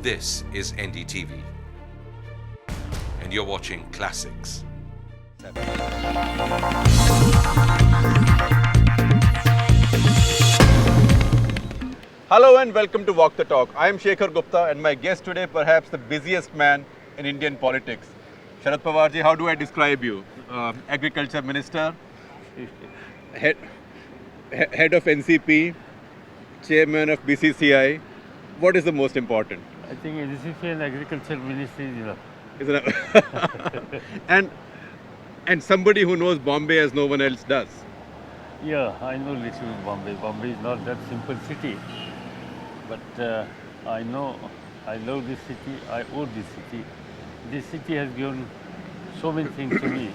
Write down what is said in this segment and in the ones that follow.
This is NDTV, and you're watching Classics. Hello and welcome to Walk the Talk. I am Shekhar Gupta and my guest today, perhaps the busiest man in Indian politics. Sharad Pawar ji, how do I describe you? Agriculture Minister, head of NCP, Chairman of BCCI. What is the most important? I think NCP and Agriculture Ministry is enough. Isn't it? and somebody who knows Bombay as no one else does. Yeah, I know little Bombay. Bombay is not that simple city. But I know, I love this city, I owe this city. This city has given so many things to me.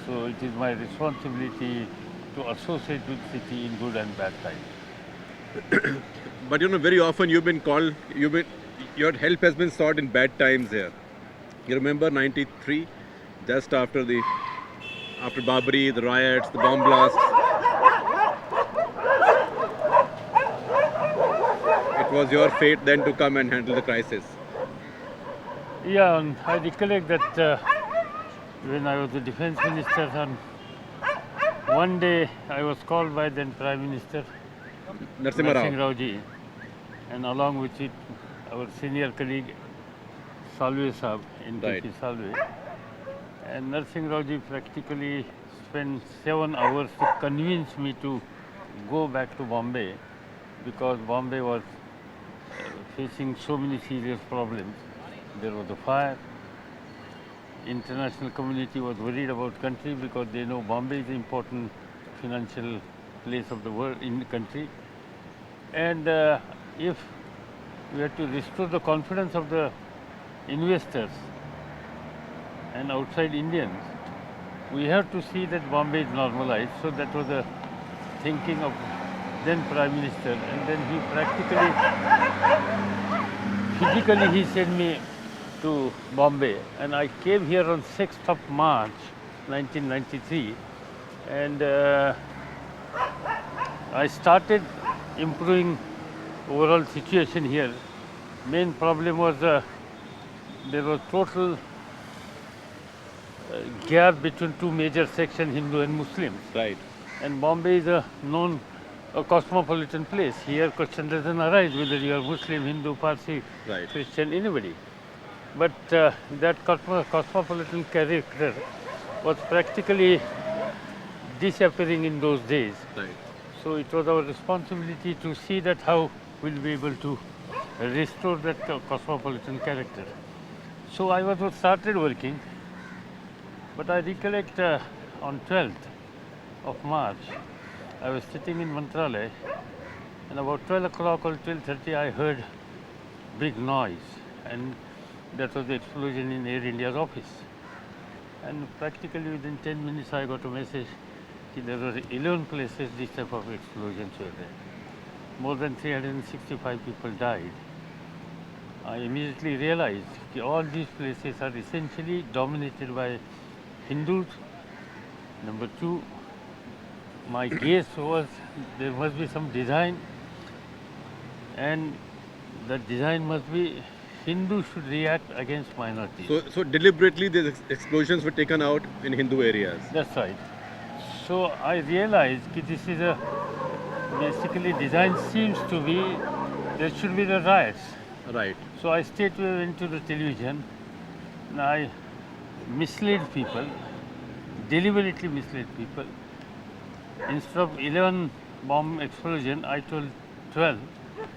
So it is my responsibility to associate with city in good and bad times. But you know, very often your help has been sought in bad times here. You remember 93, just after Babri, the riots, the bomb blasts. It was your fate then to come and handle the crisis. Yeah, and I recollect that when I was the defense minister, one day I was called by then Prime Minister Narasimha Rao ji, and along with it our senior colleague Salve Saab, NDTV Right. Salve. And Narasimha Rao ji practically spent 7 hours to convince me to go back to Bombay, because Bombay was facing so many serious problems. There was a fire. International community was worried about country because they know Bombay is an important financial place of the world in the country. And if we had to restore the confidence of the investors and outside Indians, we have to see that Bombay is normalized. So that was the thinking of then Prime Minister, and then he physically he sent me to Bombay, and I came here on 6th of March 1993, and I started improving overall situation here. Main problem was there was total gap between two major sections, Hindu and Muslims. Right. And Bombay is a known cosmopolitan place. Here question doesn't arise whether you are Muslim, Hindu, Parsi, Right. Christian, anybody. But that cosmopolitan character was practically disappearing in those days. Right. So it was our responsibility to see that how we'll be able to restore that cosmopolitan character. So I was started working, but I recollect on 12th of March, I was sitting in Mantralaya, and about 12 o'clock or 12:30 I heard big noise, and that was the explosion in Air India's office. And practically within 10 minutes I got a message that there were 11 places this type of explosions were there. More than 365 people died. I immediately realized that all these places are essentially dominated by Hindus. Number two, my guess was there must be some design, and that design must be Hindus should react against minorities. So deliberately these explosions were taken out in Hindu areas. That's right. So I realized that this is a basically design seems to be there should be the riots. Right. So I straight away went to the television and I misled people, deliberately misled people. Instead of 11 bomb explosion, I told 12.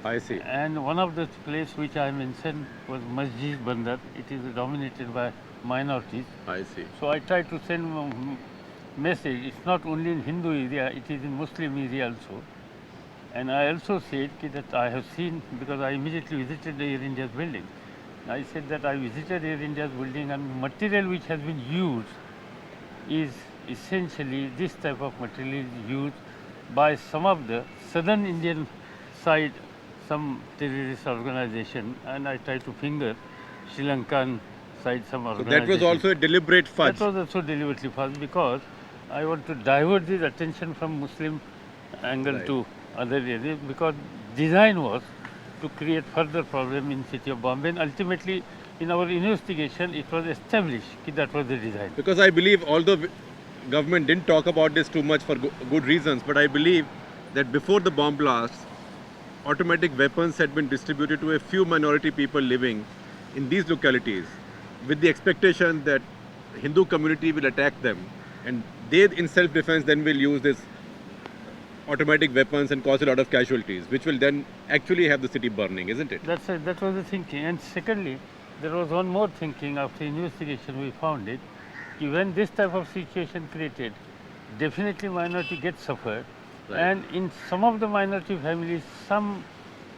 I see. And one of the place which I mentioned was Masjid Bandar. It is dominated by minorities. I see. So I tried to send a message. It's not only in Hindu area, it is in Muslim area also. And I also said that I have seen, because I immediately visited the Air India's building. I said that I visited Air India's building, and material which has been used is essentially this type of material is used by some of the southern Indian side, some terrorist organization, and I tried to finger Sri Lankan side some So organization. that was also a deliberate fudge. That was also deliberately fudge, because I want to divert the attention from Muslim angle Right. to other areas, because design was to create further problem in city of Bombay. And ultimately, in our investigation, it was established that was the design. Because I believe, although government didn't talk about this too much for good reasons, but I believe that before the bomb blasts, automatic weapons had been distributed to a few minority people living in these localities with the expectation that Hindu community will attack them, and they in self-defense then will use this automatic weapons and cause a lot of casualties, which will then actually have the city burning, isn't it? That was the thinking. And secondly, there was one more thinking. After investigation, we found it. When this type of situation created, definitely minority gets suffered. Right. And in some of the minority families,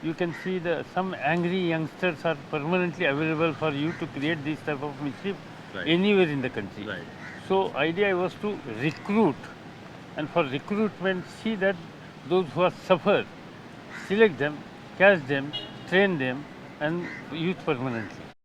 you can see some angry youngsters are permanently available for you to create this type of mischief Right. anywhere in the country. Right. So idea was to recruit, and for recruitment, see that those who are suffered, select them, catch them, train them, and use permanently.